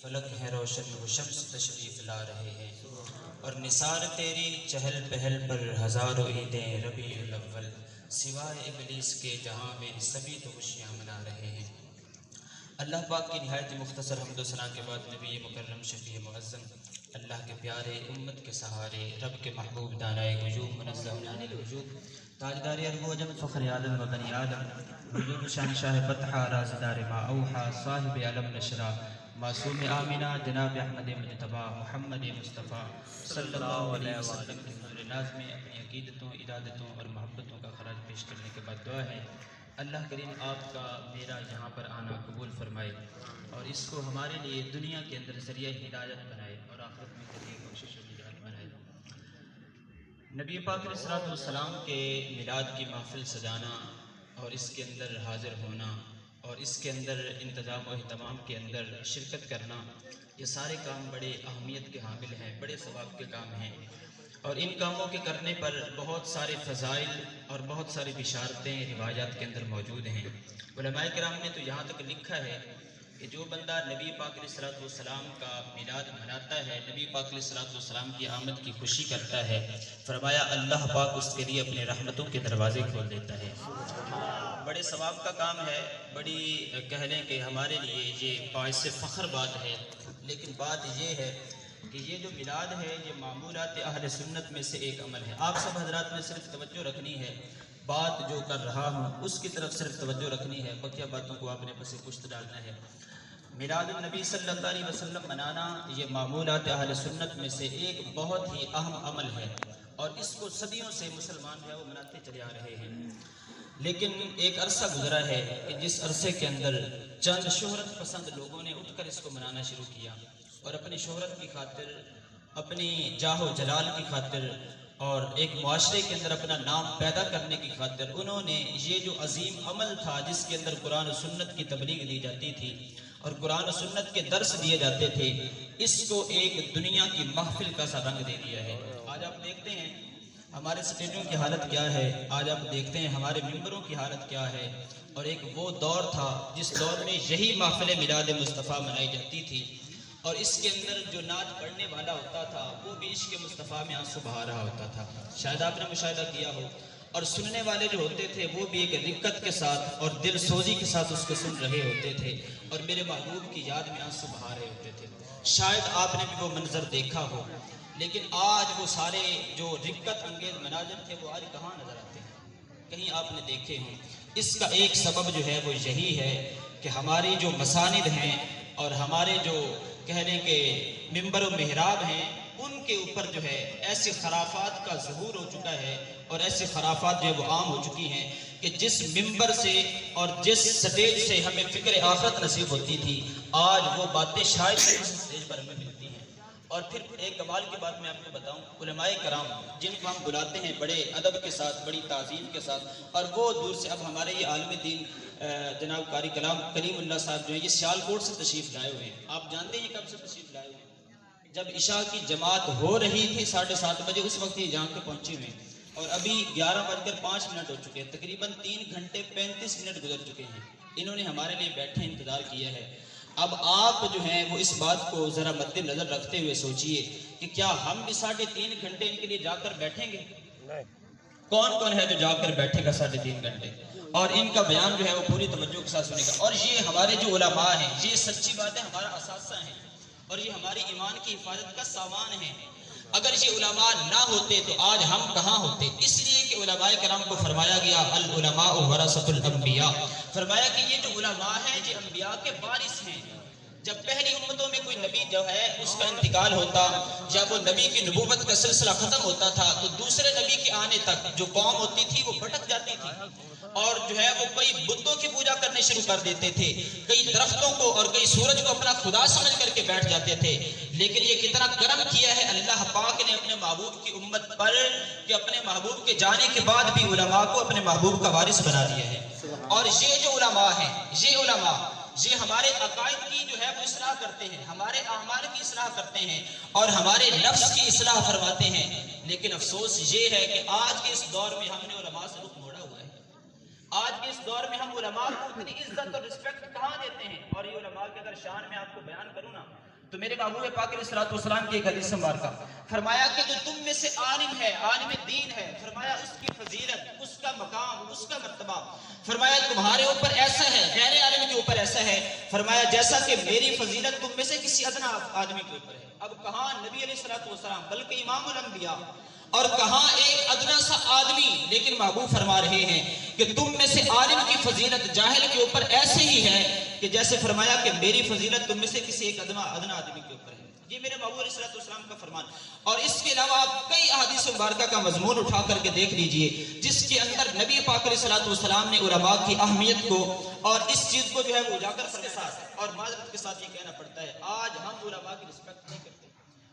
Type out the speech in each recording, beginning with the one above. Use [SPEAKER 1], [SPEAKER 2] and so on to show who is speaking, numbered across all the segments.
[SPEAKER 1] فلک ہے روشن وہ شمس تشریف لا رہے ہیں، اور نثار تیری چہل پہل پر ہزاروں عیدیں ربیع الاول، سوائے ابلیس کے جہاں میں سبھی تو خوشیاں منا رہے ہیں۔ اللہ پاک کی نہایت مختصر حمد و ثنا کے بعد نبی مکرم شفیع معظم، اللہ کے پیارے امت کے سہارے، رب کے محبوب دانائے وجوب منزہ عن الوجوب، تاجدار ارب و عجم فخر آدم و بنی آدم، وجود شہنشاہ بطحہ رازدار ما اوحا، صاحب علم نشرہ، معصوم آمنہ جناب احمد مجتبیٰ محمد مصطفیٰ صلی اللہ علیہ وسلم کے حضور ناز میں اپنی عقیدتوں، ارادتوں اور محبتوں کا خراج پیش کرنے کے بعد دعا ہے اللہ کریم آپ کا میرا یہاں پر آنا قبول فرمائے، اور اس کو ہمارے لیے دنیا کے اندر ذریعہ ہدایت بنائے اور آخرت میں ذریعہ کوشش و نجات بنائے۔ نبی پاک علیہ الصلوۃ والسلام کے میلاد کی محفل سجانا اور اس کے اندر حاضر ہونا اور اس کے اندر انتظام و اہتمام کے اندر شرکت کرنا، یہ سارے کام بڑے اہمیت کے حامل ہیں، بڑے ثواب کے کام ہیں، اور ان کاموں کے کرنے پر بہت سارے فضائل اور بہت ساری بشارتیں روایات کے اندر موجود ہیں۔ علماء کرام نے تو یہاں تک لکھا ہے کہ جو بندہ نبی پاک علیہ الصلوۃ والسلام کا میلاد مناتا ہے، نبی پاک علیہ الصلوۃ والسلام کی آمد کی خوشی کرتا ہے، فرمایا اللہ پاک اس کے لیے اپنے رحمتوں کے دروازے کھول دیتا ہے۔ بڑے ثواب کا کام ہے، بڑی کہہ لیں کہ ہمارے لیے یہ باعث فخر بات ہے، لیکن بات یہ ہے کہ یہ جو میلاد ہے یہ معمولات اہل سنت میں سے ایک عمل ہے۔ آپ سب حضرات نے صرف توجہ رکھنی ہے، بات جو کر رہا ہوں اس کی طرف صرف توجہ رکھنی ہے، بقیہ باتوں کو آپ نے پس پشت ڈالنا ہے۔ میلاد النبی صلی اللہ علیہ وسلم منانا یہ معمولات اہل سنت میں سے ایک بہت ہی اہم عمل ہے، اور اس کو صدیوں سے مسلمان جو ہے وہ مناتے چلے آ رہے ہیں، لیکن ایک عرصہ گزرا ہے کہ جس عرصے کے اندر چند شہرت پسند لوگوں نے اٹھ کر اس کو منانا شروع کیا، اور اپنی شہرت کی خاطر، اپنی جاہ و جلال کی خاطر، اور ایک معاشرے کے اندر اپنا نام پیدا کرنے کی خاطر انہوں نے یہ جو عظیم عمل تھا جس کے اندر قرآن و سنت کی تبلیغ دی جاتی تھی اور قرآن و سنت کے درس دیے جاتے تھے، اس کو ایک دنیا کی محفل کا سا رنگ دے دیا ہے۔ آج آپ دیکھتے ہیں ہمارے سٹیجوں کی حالت کیا ہے، آج آپ دیکھتے ہیں ہمارے ممبروں کی حالت کیا ہے، اور ایک وہ دور تھا جس دور میں یہی محفل میلاد مصطفیٰ منائی جاتی تھی، اور اس کے اندر جو نعت پڑھنے والا ہوتا تھا وہ بھی عشق مصطفیٰ میں آنسو بہا رہا ہوتا تھا، شاید آپ نے مشاہدہ کیا ہو، اور سننے والے جو ہوتے تھے وہ بھی ایک رقت کے ساتھ اور دل سوزی کے ساتھ اس کو سن رہے ہوتے تھے، اور میرے محبوب کی یاد میں آنسو بہا رہے ہوتے تھے۔ شاید آپ نے بھی وہ منظر دیکھا ہو، لیکن آج وہ سارے جو رقت انگیز مناظر تھے وہ آج کہاں نظر آتے ہیں؟ کہیں آپ نے دیکھے ہوں؟ اس کا ایک سبب جو ہے وہ یہی ہے کہ ہماری جو مساند ہیں اور ہمارے جو کہہ لیں کہ ممبر و محراب ہیں، ان کے اوپر جو ہے ایسی خرافات کا ظہور ہو چکا ہے، اور ایسی خرافات جو ہے وہ عام ہو چکی ہیں کہ جس ممبر سے اور جس سٹیج سے ہمیں فکر آخرت نصیب ہوتی تھی، آج وہ باتیں شاید اس سٹیج پر ہمیں ملتی ہیں۔ اور پھر ایک کمال کی بات میں آپ کو بتاؤں، علماء کرام جن کو ہم بلاتے ہیں بڑے ادب کے ساتھ، بڑی تعظیم کے ساتھ، اور وہ دور سے، اب ہمارے یہ عالم دین جناب قاری کلیم اللہ صاحب جو ہیں یہ سیالکوٹ سے تشریف لائے ہوئے ہیں۔ آپ جانتے ہیں یہ کب سے تشریف لائے ہوئے ہیں؟ جب عشاء کی جماعت ہو رہی تھی 7:30 بجے، اس وقت یہ جہاں کے پہنچے ہوئے ہیں، اور ابھی 11:05 ہو چکے ہیں، تقریباً 3 گھنٹے 35 منٹ گزر چکے ہیں، انہوں نے ہمارے لیے بیٹھے انتظار کیا ہے۔ اب آپ جو ہیں وہ اس بات کو ذرا مد نظر رکھتے ہوئے سوچئے کہ کیا ہم بھی 3.5 گھنٹے ان کے لیے جا کر بیٹھیں گے؟ کون کون ہے جو جا کر بیٹھے گا 3.5 گھنٹے، اور ان کا بیان جو ہے وہ پوری توجہ کے ساتھ سنے گا؟ اور یہ ہمارے جو علماء ہیں، یہ سچی بات ہے ہمارا اثاثہ ہیں، اور یہ ہماری ایمان کی حفاظت کا سامان ہے۔ اگر یہ علماء نہ ہوتے تو آج ہم کہاں ہوتے؟ اس لیے کہ علماء کرام کو فرمایا گیا العلماء ورثۃ الانبیاء، فرمایا کہ یہ جو علماء ہیں یہ انبیاء کے وارث ہیں۔ جب پہلی امتوں میں کوئی نبی جو ہے اس کا انتقال ہوتا یا وہ نبی کی نبوت کا سلسلہ ختم ہوتا تھا تو دوسرے نبی کے آنے تک جو قوم ہوتی تھی وہ بھٹک جاتی تھی، اور جو ہے وہ کئی بتوں کی پوجا کرنے شروع کر دیتے تھے، کئی درختوں کو اور کئی سورج کو اپنا خدا سمجھ کر کے بیٹھ جاتے تھے۔ لیکن یہ کتنا کرم کیا ہے اللہ پاک نے اپنے محبوب کی امت پر کہ اپنے محبوب کے جانے کے بعد بھی علماء کو اپنے محبوب کا وارث بنا دیا ہے۔ اور یہ جو علماء ہیں، یہ علماء یہ ہمارے عقائد کی جو ہے وہ اصلاح کرتے ہیں، ہمارے اعمال کی اصلاح کرتے ہیں، اور ہمارے نفس کی اصلاح فرماتے ہیں۔ لیکن افسوس یہ ہے کہ آج کے اس دور میں ہم نے علماء سے رخ موڑا ہوا ہے۔ آج کے اس دور میں ہم علماء کو اتنی عزت اور رسپیکٹ کہاں دیتے ہیں؟ اور یہ علماء کے اگر شان میں آپ کو بیان کروں نا تو میرے محبوب پاک علیہ الصلوۃ والسلام کی ایک حدیث مبارکہ فرمایا کہ جو تم میں سے عالم ہے، عالم دین ہے، فرمایا اس کی فضیلت، اس کا مقام، اس کا مرتبہ، فرمایا تمہارے اوپر ایسا ہے، غیر عالم کے اوپر ایسا ہے، فرمایا جیسا کہ میری فضیلت تم میں سے کسی ادنا آدمی کے اوپر ہے۔ اب کہاں نبی علیہ الصلوۃ والسلام بلکہ امام الانبیاء، اور کہاں ایک ادنا سا آدمی، لیکن محبوب فرما رہے ہیں کہ تم میں سے عالم کی فضیلت جاہل کے اوپر ایسے ہی ہے کہ جیسے فرمایا کہ میری فضیلت تم میں سے کسی ایک ادنا آدمی کے اوپر ہے۔ یہ میرے محبوب علیہ الصلوۃ والسلام کا فرمان، اور اس کے علاوہ آپ کئی احادیث مبارکہ کا مضمون اٹھا کر کے دیکھ لیجئے جس کے اندر نبی پاک علیہ الصلوۃ والسلام نے علماء کی اہمیت کو اور اس چیز کو جو ہے وہ اجاگر کے ساتھ اور معذرت کے ساتھ یہ کہنا پڑتا ہے، آج ہم علماء کی رسپیکٹ نہیں کرتے،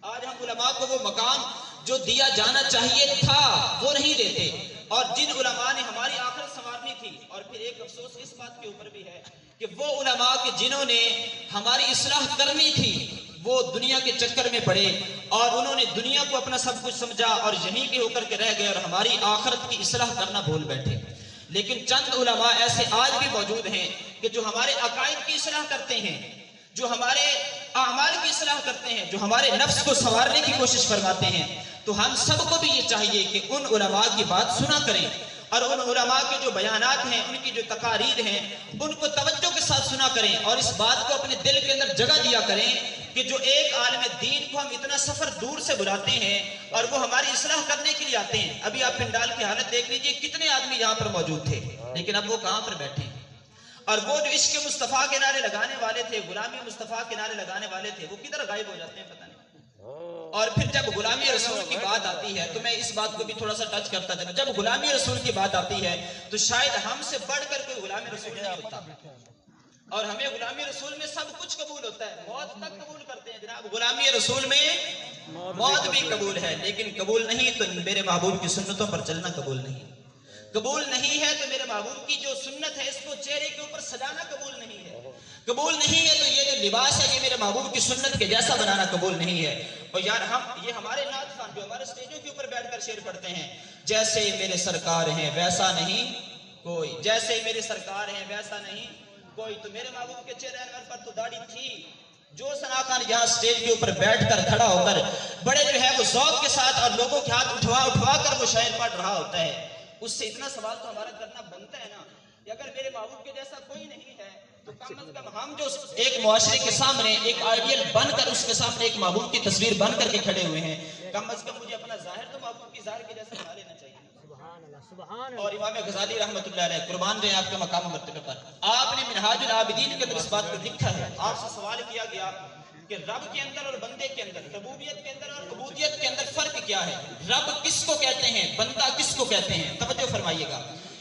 [SPEAKER 1] آج ہم علماء کو وہ مقام جو دیا جانا چاہیے تھا وہ نہیں دیتے، اور جن علماء نے ہماری آخرت سنوارنی تھی، اور پھر ایک افسوس اس بات کے اوپر بھی ہے کہ وہ علماء کے جنہوں نے ہماری اصلاح کرنی تھی وہ دنیا کے چکر میں پڑے اور انہوں نے دنیا کو اپنا سب کچھ سمجھا اور یہیں کے ہو کر کے رہ گئے اور ہماری آخرت کی اصلاح کرنا بھول بیٹھے۔ لیکن چند علماء ایسے آج بھی موجود ہیں کہ جو ہمارے عقائد کی اصلاح کرتے ہیں، جو ہمارے اعمال کی اصلاح کرتے ہیں، جو ہمارے نفس کو سنوارنے کی کوشش فرماتے ہیں۔ تو ہم سب کو بھی یہ چاہیے کہ ان علماء کی بات سنا کریں، اور ان علماء کے جو بیانات ہیں، ان کی جو تقاریر ہیں، ان کو توجہ کے ساتھ سنا کریں، اور اس بات کو اپنے دل کے اندر جگہ دیا کریں کہ جو ایک عالم دین کو ہم اتنا سفر دور سے بلاتے ہیں اور وہ ہماری اصلاح کرنے کے لیے آتے ہیں۔ ابھی آپ پنڈال کی حالت دیکھ لیجئے، کتنے آدمی یہاں پر موجود تھے، لیکن اب وہ کہاں پر بیٹھے ہیں؟ اور وہ جو عشق مصطفیٰ کے نعرے لگانے والے تھے، غلامی مصطفیٰ کے نعرے لگانے والے تھے، وہ کدھر غائب ہو جاتے ہیں پتہ نہیں۔ اور پھر جب غلامی رسول کی بات آتی ہے تو میں اس بات کو بھی تھوڑا سا ٹچ کرتا تھا، جب غلامی رسول کی بات آتی ہے تو شاید ہم سے بڑھ کر کوئی غلامی رسول نہیں ہوتا، اور ہمیں غلامی رسول میں سب کچھ قبول ہوتا ہے، موت تک قبول کرتے ہیں جناب، غلامی رسول میں موت بھی قبول ہے، لیکن قبول نہیں تو میرے محبوب کی سنتوں پر چلنا قبول نہیں، قبول نہیں ہے تو میرے محبوب کی جو سنت ہے اس کو چہرے کے اوپر سجانا قبول نہیں ہے، قبول نہیں ہے تو یہ جو لباس ہے یہ میرے محبوب کی سنت کے جیسا بنانا قبول نہیں ہے۔ اور یار یہ ہمارے نعت خان جو ہمارے اسٹیجوں کے اوپر بیٹھ کر شعر پڑھتے ہیں، جیسے میرے سرکار ہیں ویسا نہیں کوئی، جیسے میرے سرکار ہیں ویسا نہیں کوئی، تو میرے محبوب کے چہرے انور پر تو داڑھی تھی۔ جو ثنا خان یہاں اسٹیج کے اوپر بیٹھ کر کھڑا ہو کر بڑے جو ہے وہ ذوق کے ساتھ اور لوگوں کے ہاتھ اٹھوا کر وہ شعر پڑھ رہا ہوتا ہے، اس سے اتنا سوال تو ہمارا کرنا بنتا ہے نا کہ اگر میرے محبوب کے جیسا کوئی نہیں ہے تو کم از کم ہم جو ایک معاشرے کے سامنے ایک آئیڈیل بن کر اس کے سامنے ایک محبوب کی تصویر بن کر کے کھڑے ہوئے ہیں، کم از کم مجھے اپنا ظاہر تو محبوب کی ظاہر کے جیسا بنا لینا چاہیے۔ اور امام غزالی رحمۃ اللہ علیہ قربان رہے آپ کے مقام و مرتبے پر، آپ نے منہاج العابدین کے اندر اس بات کو لکھا ہے، آپ سے سوال کیا گیا کہ رب کے اندر اور بندے کے اندر، ربوبیت کے اندر اور عبودیت کے اندر فرق کیا ہے، رب کس کو کہتے ہیں، بندہ کس کو کہتے ہیں؟ توجہ فرمائیے گا،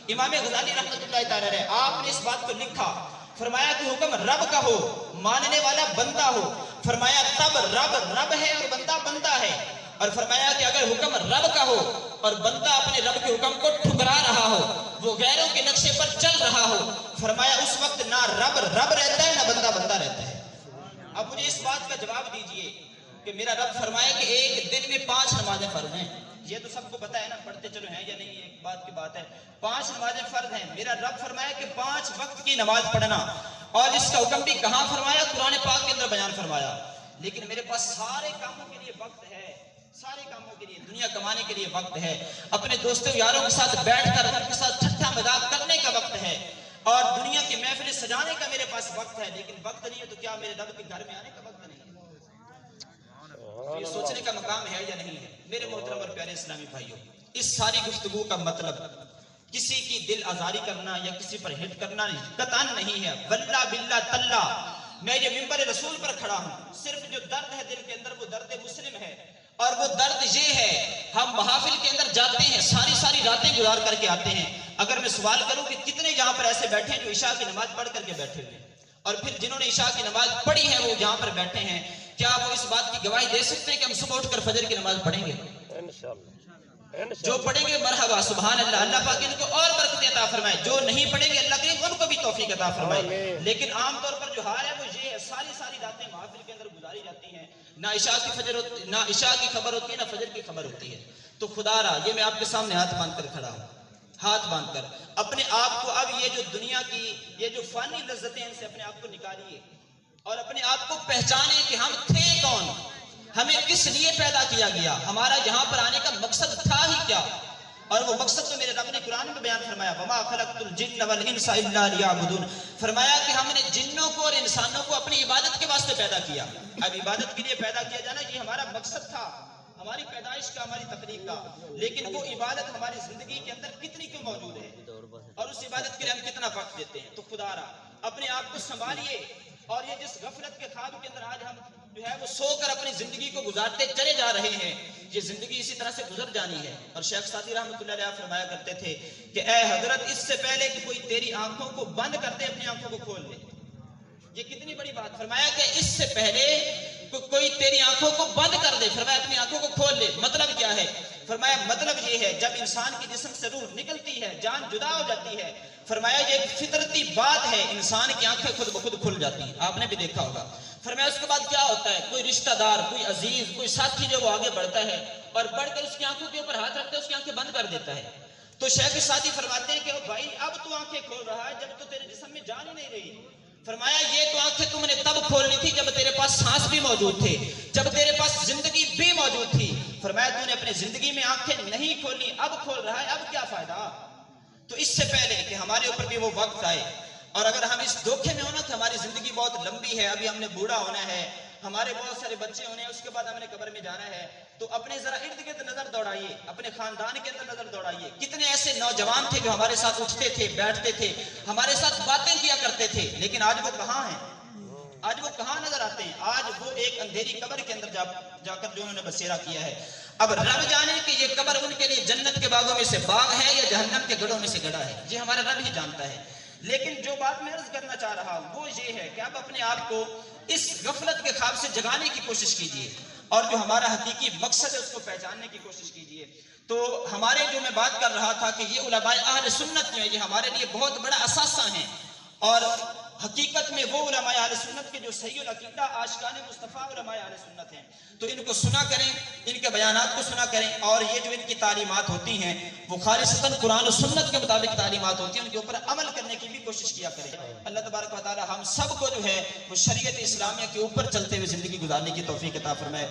[SPEAKER 1] امام غزالی رحمۃ اللہ تعالی علیہ آپ نے اس بات کو لکھا، فرمایا کہ حکم رب کا ہو، ماننے والا بندہ ہو، فرمایا تب رب رب ہے اور بندہ بندہ ہے، اور فرمایا کہ اگر حکم رب کا ہو اور بندہ اپنے رب کے حکم کو ٹھکرا رہا ہو، وہ غیروں کے نقشے پر چل رہا ہو، فرمایا اس وقت نہ رب رب رہتا ہے نہ بندہ بندہ رہتا ہے۔ اب مجھے اس بات کا جواب دیجئے کہ میرا رب فرمایا کہ ایک دن میں 5 نمازیں فرض ہیں، یہ تو سب کو پتا ہے نا، پڑھتے چلو ہیں یا نہیں، ایک بات کی بات ہے، 5 نمازیں فرض ہیں، میرا رب فرمایا کہ 5 وقت کی نماز پڑھنا، اور اس کا حکم بھی کہاں فرمایا؟ قرآن پاک کے اندر بیان فرمایا، لیکن میرے پاس سارے کاموں کے لیے وقت ہے، سارے کاموں کے لیے، دنیا کمانے کے لیے وقت ہے، اپنے دوستوں یاروں کے ساتھ بیٹھ کر ان کے ساتھ ٹھٹھا مذاق کرنے کا وقت ہے، اور دنیا کی محفلیں سجانے کا میرے پاس وقت ہے، لیکن وقت نہیں ہے تو کیا میرے رب کے گھر میں آنے کا وقت نہیں ہے؟ یہ سوچنے کا مقام ہے یا نہیں ہے؟ میرے محترم اور پیارے اسلامی بھائیوں، اس ساری گفتگو کا مطلب کسی کی دل آزاری کرنا یا کسی پر ہٹ کرنا قطعاً نہیں ہے، واللہ باللہ تاللہ میں یہ منبر رسول پر کھڑا ہوں، صرف جو درد ہے دل کے اندر وہ درد مسلم ہے، اور وہ درد یہ ہے ہم محافل کے اندر جاتے ہیں، ساری راتیں گزار کر کے آتے ہیں، اگر میں سوال کروں کہ کتنے یہاں پر ایسے بیٹھے ہیں جو عشاء کی نماز پڑھ کر کے بیٹھے ہوئے ہیں، اور پھر جنہوں نے عشاء کی نماز پڑھی ہے وہ جہاں پر بیٹھے ہیں، کیا وہ اس بات کی گواہی دے سکتے ہیں کہ ہم صبح اٹھ کر فجر کی نماز پڑھیں گے؟ جو پڑھیں گے مرحبا سبحان اللہ، اللہ پاک ان کو اور برکت عطا فرمائے، جو نہیں پڑھیں گے اللہ کریم ان کو بھی توفیق عطا فرمائے، لیکن عام طور پر جو حال ہے وہ یہ ہے، ساری راتیں محافل کے اندر گزاری جاتی ہیں، نہ عشاء کی خبر ہوتی ہے نہ فجر کی خبر ہوتی ہے۔ تو خدا را یہ میں آپ کے سامنے ہاتھ باندھ کر کھڑا ہوں، ہاتھ باندھ کر اپنے آپ کو اب یہ جو دنیا کی یہ جو فانی لذتیں ان سے اپنے آپ کو نکالیے اور اپنے آپ کو پہچانے کہ ہم تھے
[SPEAKER 2] ہمیں کس لیے پیدا کیا گیا، ہمارا یہاں پر آنے کا مقصد تھا ہی کیا؟ اور وہ مقصد تو میرے رب نے قرآن میں بیان فرمایا، وَمَا خَلَقْتُ الْجِنَّ وَالْإِنسَ إِلَّا لِيَعْبُدُونَ، فرمایا کہ ہم نے جنوں کو اور انسانوں کو اپنی عبادت کے واسطے پیدا کیا۔ اب عبادت کے لیے پیدا کیا جانا یہ ہمارا مقصد تھا، ہماری پیدائش کا، ہماری تخلیق کا، لیکن وہ عبادت ہماری زندگی کے اندر کتنی کیوں موجود ہے اور اس عبادت کے لیے ہم کتنا وقت دیتے ہیں؟ تو خدا را اپنے آپ کو سنبھالیے، اور یہ جس غفلت کے خواب کے اندر آج ہم جو ہے وہ سو کر اپنی زندگی کو گزارتے چلے جا رہے ہیں، یہ زندگی اسی طرح سے گزر جانی ہے۔ اور شیخ سعدی رحمۃ اللہ علیہ فرمایا کرتے تھے کہ اے حضرت، اس سے پہلے کہ کوئی تیری آنکھوں کو بند کر دے اپنی آنکھوں کو کھول لے۔ یہ کتنی بڑی بات، فرمایا کہ اس سے پہلے کوئی تیری آنکھوں کو بند کر دے، فرمایا اپنی آنکھوں کو کھول لے۔ مطلب کیا ہے؟ فرمایا مطلب یہ ہے جب انسان کی جسم سے روح نکلتی ہے، جان جدا ہو جاتی ہے، فرمایا یہ ایک فطرتی بات ہے، انسان کی آنکھیں خود بخود کھل جاتی ہیں، آپ نے بھی دیکھا ہوگا۔ فرمایا اس کے بعد کیا ہوتا ہے؟ کوئی رشتہ دار، کوئی عزیز، کوئی ساتھی جو وہ آگے بڑھتا ہے اور بڑھ کر اس کی آنکھوں کے اوپر ہاتھ رکھتا ہے، اس کی آنکھیں بند کر دیتا ہے۔ تو شیخ سعدی فرماتے ہیں کہ بھائی اب تو آنکھیں کھول رہا ہے جب تو تیرے جسم میں جان ہی نہیں رہی۔ فرمایا یہ تو آنکھیں تم نے تب کھولنی تھی جب تیرے پاس سانس بھی موجود تھے، جب تیرے پاس زندگی بھی موجود تھی۔ فرمایا تو نے اپنی زندگی میں آنکھیں نہیں کھولی، اب کھول رہا ہے، اب کیا فائدہ؟ تو اس سے پہلے کہ ہمارے اوپر بھی وہ وقت آئے، اور اگر ہم اس دھوکے میں ہونا کہ ہماری زندگی بہت لمبی ہے، ابھی ہم نے بوڑھا ہونا ہے، ہمارے بہت سارے بچے ہونے ہیں، اس کے بعد ہم نے قبر میں جانا ہے، تو اپنے ذرا ارد گرد نظر دوڑائیے، اپنے خاندان کے اندر نظر دوڑائیے، کتنے ایسے نوجوان تھے جو ہمارے ساتھ اٹھتے تھے، بیٹھتے تھے، ہمارے ساتھ باتیں کیا کرتے تھے، لیکن آج وہ کہاں ہیں؟ آج وہ کہاں نظر آتے ہیں؟ آج وہ ایک اندھیری قبر کے اندر جا کر جو انہوں نے بسیرا کیا ہے۔ اب رب جانے کہ یہ قبر ان کے لیے جنت کے باغوں میں سے باغ ہے یا جہنم کے گڑھوں میں سے گڑھا ہے، یہ ہمارا رب ہی جانتا ہے۔ لیکن جو بات میں عرض کرنا چاہ رہا ہوں وہ یہ ہے کہ اب اپنے آپ کو اس غفلت کے خواب سے جگانے کی کوشش کیجیے، اور جو ہمارا حقیقی مقصد ہے اس کو پہچاننے کی کوشش کیجیے۔ تو ہمارے جو میں بات کر رہا تھا کہ یہ علماء اہل سنت جو ہیں یہ ہمارے لیے بہت بڑا اثاثہ ہیں، اور حقیقت میں وہ علماء اہل سنت کے جو صحیح العقیدہ عاشقان مصطفیٰ علماء اہل سنت ہیں، تو ان کو سنا کریں، ان کے بیانات کو سنا کریں، اور یہ جو ان کی تعلیمات ہوتی ہیں وہ خالصتاً قرآن و سنت کے مطابق تعلیمات ہوتی ہیں، ان کے اوپر عمل کرنے کی بھی کوشش کیا کریں۔ اللہ تبارک و تعالی ہم سب کو جو ہے وہ شریعت اسلامیہ کے اوپر چلتے ہوئے زندگی گزارنے کی توفیق عطا فرمائے۔